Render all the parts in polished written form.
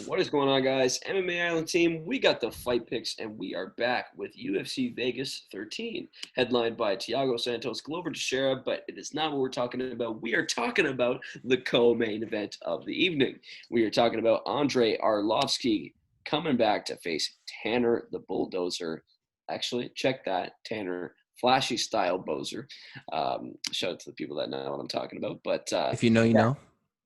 What is going on, guys? MMA Island team, we got the fight picks, and we are back with UFC Vegas 13, headlined by Thiago Santos, Glover Teixeira. But it is not what we're talking about. We are talking about the co-main event of the evening. We are talking about Andrei Arlovski coming back to face Tanner the Bulldozer. Actually, check that, Tanner Flashy Style Boser. Shout out to the people that know what I'm talking about. But If you know, you yeah, know.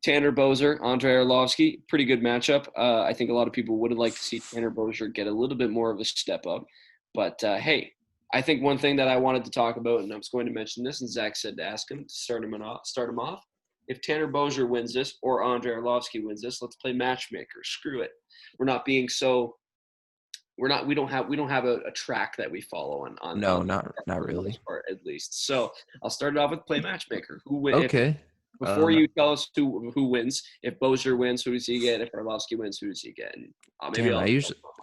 Tanner Boser, Andrei Arlovski, pretty good matchup. I think a lot of people would have liked to see Tanner Boser get a little bit more of a step up. But hey, I think one thing that I wanted to talk about, and I was going to mention this, and Zach said to ask him to start him off. If Tanner Boser wins this or Andrei Arlovski wins this, let's play matchmaker. Screw it. We're not being so. We don't have a track that we follow No, on not for the really. most part, at least. So I'll start it off with play matchmacher. If Okay. before you tell us who wins, if Bozier wins, who does he get? If Arlovski wins, who does he get? And maybe Damn, I'll.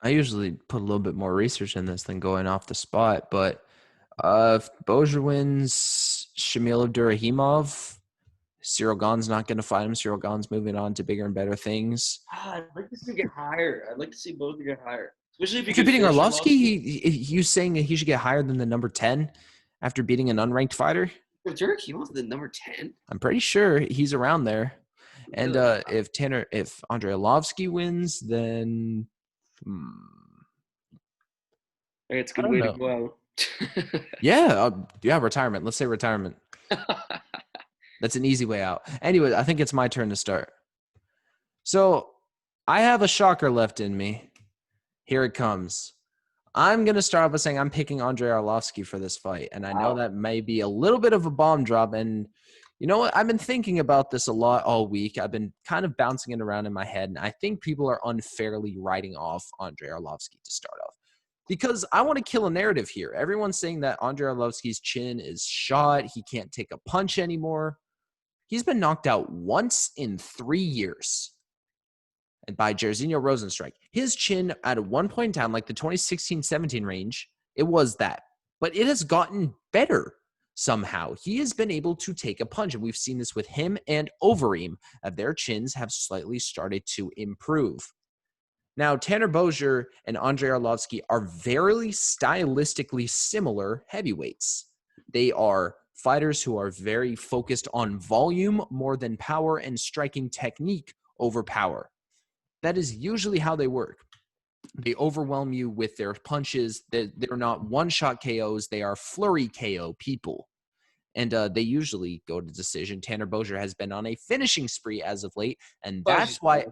I usually put a little bit more research in this than going off the spot, but if Bozier wins, Shamil Abdurahimov, Cyril Gane's not going to fight him. Cyril Gane's moving on to bigger and better things. I'd like to see him get higher. I'd like to see Bozier get higher, especially if he After could beating finish Arlovski, Arlovski. you saying that he should get higher than the number 10 after beating an unranked fighter? Derek, he was the number 10. I'm pretty sure he's around there. And Really? if Andrei Arlovski wins, then Hey, it's a I good don't way to know. go out. Yeah, retirement. Let's say retirement. That's an easy way out. Anyway, I think it's my turn to start. So I have a shocker left in me. Here it comes. I'm going to start off by saying I'm picking Andrei Arlovski for this fight. And I know Wow. that may be a little bit of a bomb drop. And you know what? I've been thinking about this a lot all week. I've been kind of bouncing it around in my head. And I think people are unfairly writing off Andrei Arlovski to start off. Because I want to kill a narrative here. Everyone's saying that Andrei Arlovski's chin is shot. He can't take a punch anymore. He's been knocked out once in 3 years and by Jairzinho Rosenstrike. His chin at one point in time, like the 2016-17 range, it was that. But it has gotten better somehow. He has been able to take a punch, and we've seen this with him and Overeem. Their chins have slightly started to improve. Now, Tanner Boser and Andrei Arlovski are very stylistically similar heavyweights. They are fighters who are very focused on volume more than power and striking technique over power. That is usually how they work. They overwhelm you with their punches. They're not one-shot KOs. They are flurry KO people. And they usually go to decision. Tanner Boser has been on a finishing spree as of late, and that's why,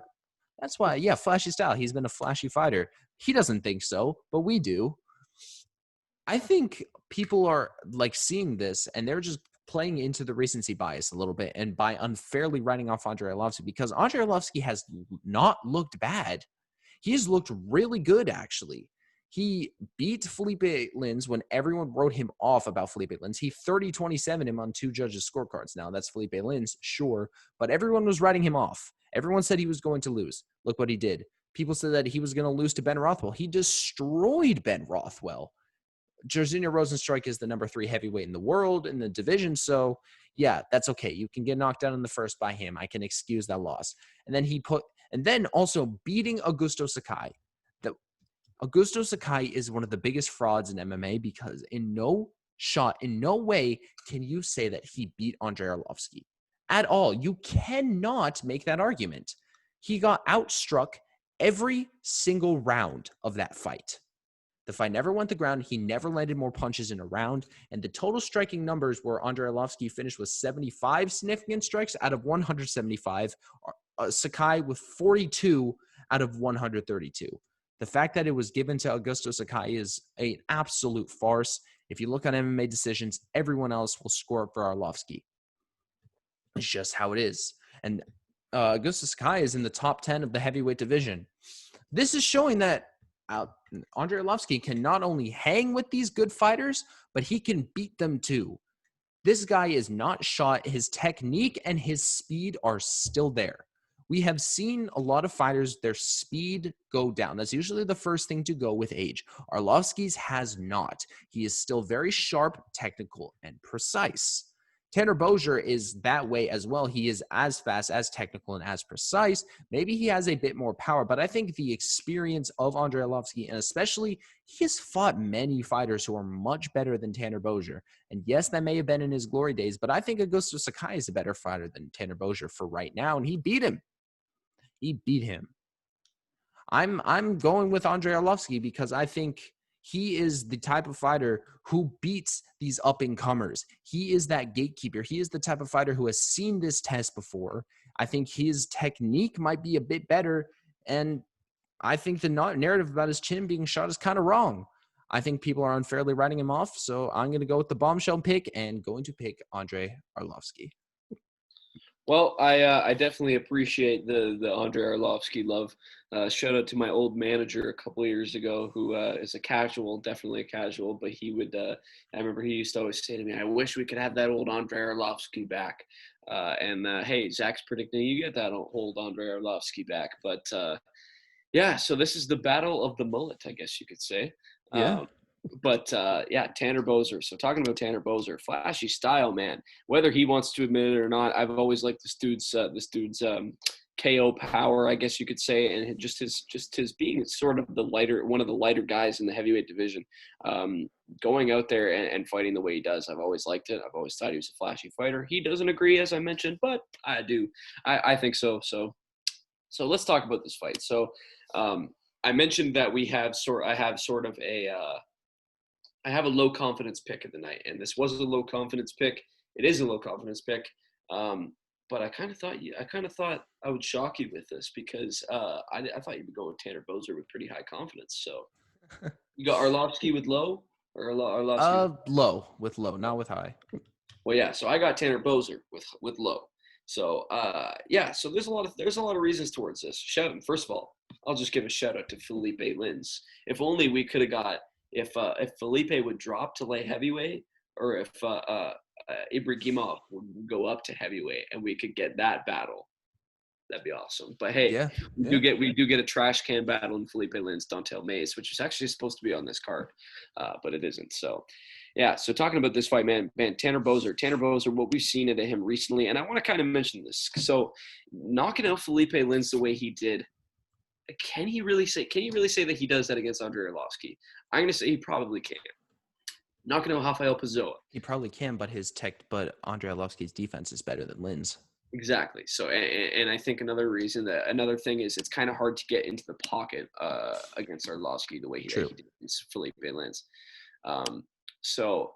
yeah, flashy style. He's been a flashy fighter. He doesn't think so, but we do. I think people are like seeing this, and they're just playing into the recency bias a little bit, and by unfairly writing off Andrei Arlovski, because Andrei Arlovski has not looked bad. He's looked really good, actually. He beat Felipe Lins when everyone wrote him off about Felipe Lins. He 30-27 him on 2 judges' scorecards. Now, that's Felipe Lins, sure, but everyone was writing him off. Everyone said he was going to lose. Look what he did. People said that he was going to lose to Ben Rothwell. He destroyed Ben Rothwell. Jairzinho Rosenstrike is the number 3 heavyweight in the world in the division. So, yeah, that's okay. You can get knocked out in the first by him. I can excuse that loss. And then also beating Augusto Sakai. Augusto Sakai is one of the biggest frauds in MMA because in no way can you say that he beat Andrei Arlovski at all. You cannot make that argument. He got outstruck every single round of that fight. The fight never went to the ground. He never landed more punches in a round. And the total striking numbers where Andrei Arlovski finished with 75 significant strikes out of 175. Sakai with 42 out of 132. The fact that it was given to Augusto Sakai is an absolute farce. If you look on MMA decisions, everyone else will score for Arlovski. It's just how it is. And Augusto Sakai is in the top 10 of the heavyweight division. This is showing that Andrei Arlovski can not only hang with these good fighters, but he can beat them too. This guy is not shot. His technique and his speed are still there. We have seen a lot of fighters, their speed go down. That's usually the first thing to go with age. Arlovski's has not. He is still very sharp, technical, and precise. Tanner Boser is that way as well. He is as fast, as technical, and as precise. Maybe he has a bit more power, but I think the experience of Andrei Arlovski, and especially he has fought many fighters who are much better than Tanner Boser. And yes, that may have been in his glory days, but I think Augusto Sakai is a better fighter than Tanner Boser for right now, and he beat him. He beat him. I'm going with Andrei Arlovski because I think he is the type of fighter who beats these up-and-comers. He is that gatekeeper. He is the type of fighter who has seen this test before. I think his technique might be a bit better, and I think the narrative about his chin being shot is kind of wrong. I think people are unfairly writing him off, so I'm going to go with the bombshell pick and going to pick Andrei Arlovski. Well, I definitely appreciate the Andrei Arlovski love. Shout out to my old manager a couple of years ago, who is a casual, definitely a casual, but he would. I remember he used to always say to me, "I wish we could have that old Andrei Arlovski back." Hey, Zach's predicting you get that old Andrei Arlovski back, but yeah. So this is the battle of the mullet, I guess you could say. Yeah. Yeah, Tanner Boser. So talking about Tanner Boser, flashy style, man. Whether he wants to admit it or not, I've always liked this dude's KO power, I guess you could say, and just his being sort of one of the lighter guys in the heavyweight division. Going out there and fighting the way he does, I've always liked it. I've always thought he was a flashy fighter. He doesn't agree, as I mentioned, but I do. I think so. So let's talk about this fight. So I mentioned that I have a low confidence pick of the night, and this was a low confidence pick. It is a low confidence pick, but I kind of thought I would shock you with this because I thought you'd be going with Tanner Boser with pretty high confidence. So you got Arlovski with low or Arlovski? Low, not with high. Well, yeah. So I got Tanner Boser with low. So yeah. So there's a lot of reasons towards this. First of all, I'll just give a shout out to Felipe Lins. If only we could have got. If Felipe would drop to light heavyweight, or if Ibrahimov would go up to heavyweight, and we could get that battle, that'd be awesome. But hey, we do get a trash can battle in Felipe Lins, Dontel Mays, which is actually supposed to be on this card, but it isn't. So, yeah. So talking about this fight, man, Tanner Boser, what we've seen of him recently, and I want to kind of mention this. So knocking out Felipe Lins the way he did. Can he really say that he does that against Andrei Arlovski? I'm going to say he probably can. Knocking out Rafael Pessoa. He probably can, but Andrei Arlovski's defense is better than Lynn's. Exactly. So, and I think another thing is it's kind of hard to get into the pocket against Arlovski the way he did against Felipe Lins. So,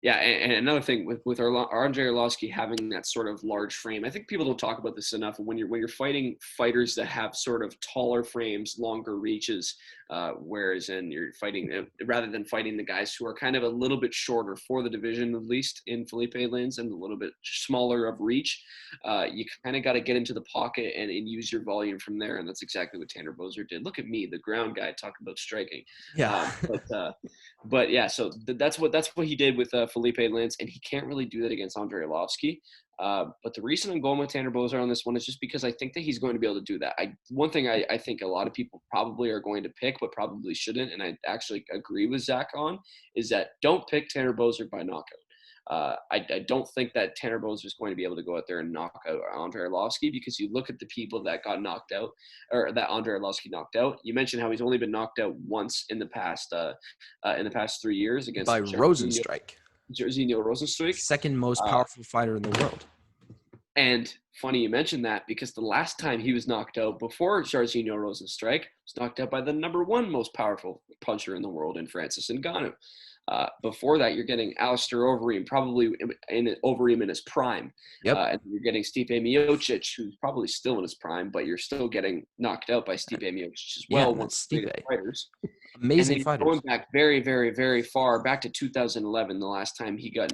yeah, and another thing with Andrei Arlovski having that sort of large frame, I think people don't talk about this enough. When you're fighting fighters that have sort of taller frames, longer reaches, whereas you're fighting rather than fighting the guys who are kind of a little bit shorter for the division, at least in Felipe Lins, and a little bit smaller of reach, you kind of got to get into the pocket and use your volume from there, and that's exactly what Tanner Boser did. Look at me, the ground guy, talking about striking. Yeah. But yeah, so that's what he did with Felipe Lins, and he can't really do that against Andrei Arlovski. But the reason I'm going with Tanner Boser on this one is just because I think that he's going to be able to do that. One thing I think a lot of people probably are going to pick, but probably shouldn't, and I actually agree with Zach on, is that don't pick Tanner Boser by knockout. I don't think that Tanner Boser is going to be able to go out there and knock out Andrei Arlovski, because you look at the people that got knocked out, or that Andrei Arlovski knocked out. You mentioned how he's only been knocked out once in the past 3 years against by Rosenstrike. Jairzinho Rozenstruik. Second most powerful fighter in the world. And funny you mentioned that, because the last time he was knocked out before Jairzinho Rozenstruik was knocked out by the number one most powerful puncher in the world in Francis Ngannou. Before that, you're getting Alistair Overeem, probably Overeem in his prime. Yep. And you're getting Stipe Miocic, who's probably still in his prime, but you're still getting knocked out by Stipe Miocic as well. Yeah, Stipe. Fighters. Amazing fighters. Going back very, very, very far, back to 2011, the last time he got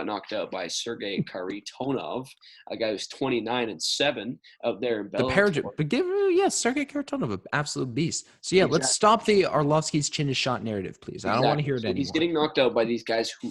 knocked out by Sergey Kharitonov, a guy who's 29-7 out there in Bellator. Sergey Kharitonov, an absolute beast. So yeah, Let's stop the Arlovski's chin is shot narrative, please. I don't want to hear it anymore. He's getting knocked out by these guys who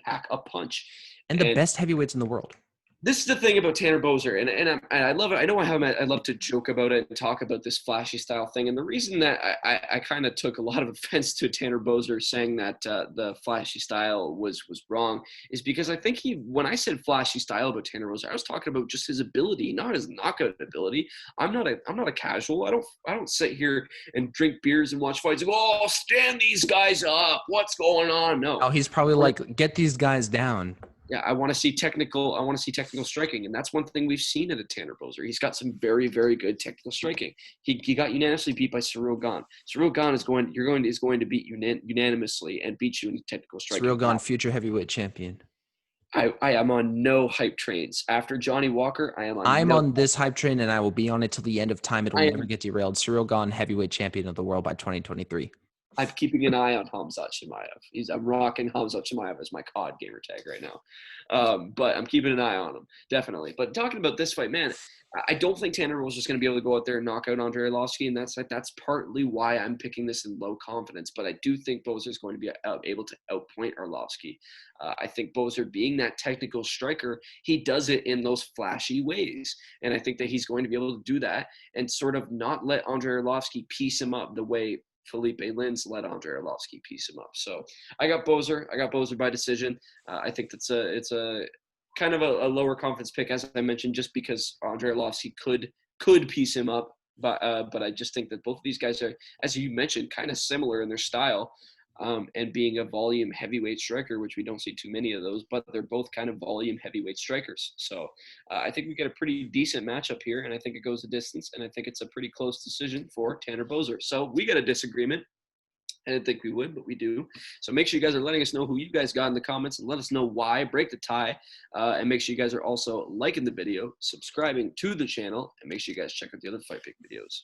pack a punch. And the best heavyweights in the world. This is the thing about Tanner Boser, and I love it. I know I love to joke about it and talk about this flashy style thing. And the reason that I kind of took a lot of offense to Tanner Boser saying that the flashy style was wrong is because I think when I said flashy style about Tanner Boser, I was talking about just his ability, not his knockout ability. I'm not a casual. I don't sit here and drink beers and watch fights. Oh, stand these guys up. What's going on? No. Oh, he's probably like, get these guys down. Yeah, I want to see technical striking, and that's one thing we've seen in a Tanner Boser. He's got some very, very good technical striking. He got unanimously beat by Cyril Gane. Cyril Gane is going to beat unanimously and beat you in technical striking. Cyril Gane, future heavyweight champion. I am on no hype trains. After Johnny Walker, I'm on this hype train, and I will be on it till the end of time. It will never get derailed. Cyril Gane, heavyweight champion of the world by 2023. I'm keeping an eye on Khamzat Chimaev. I'm rocking Khamzat Chimaev as my COD gamer tag right now. But I'm keeping an eye on him, definitely. But talking about this fight, man, I don't think Tanner was just going to be able to go out there and knock out Andrei Arlovski, and that's partly why I'm picking this in low confidence. But I do think Boser is going to be able to outpoint Arlovski. I think Boser, being that technical striker, he does it in those flashy ways. And I think that he's going to be able to do that and sort of not let Andrei Arlovski piece him up the way Felipe Lins let Andrei Arlovski piece him up. So I got Boser. By decision. I think it's a kind of a lower confidence pick, as I mentioned, just because Andrei Arlovski could piece him up. But I just think that both of these guys are, as you mentioned, kind of similar in their style. And being a volume heavyweight striker, which we don't see too many of those, but they're both kind of volume heavyweight strikers. So I think we get a pretty decent matchup here, and I think it goes the distance, and I think it's a pretty close decision for Tanner Boser. So we got a disagreement. I didn't think we would, but we do. So make sure you guys are letting us know who you guys got in the comments and let us know why. Break the tie. And make sure you guys are also liking the video, subscribing to the channel, and make sure you guys check out the other Fight Pick videos.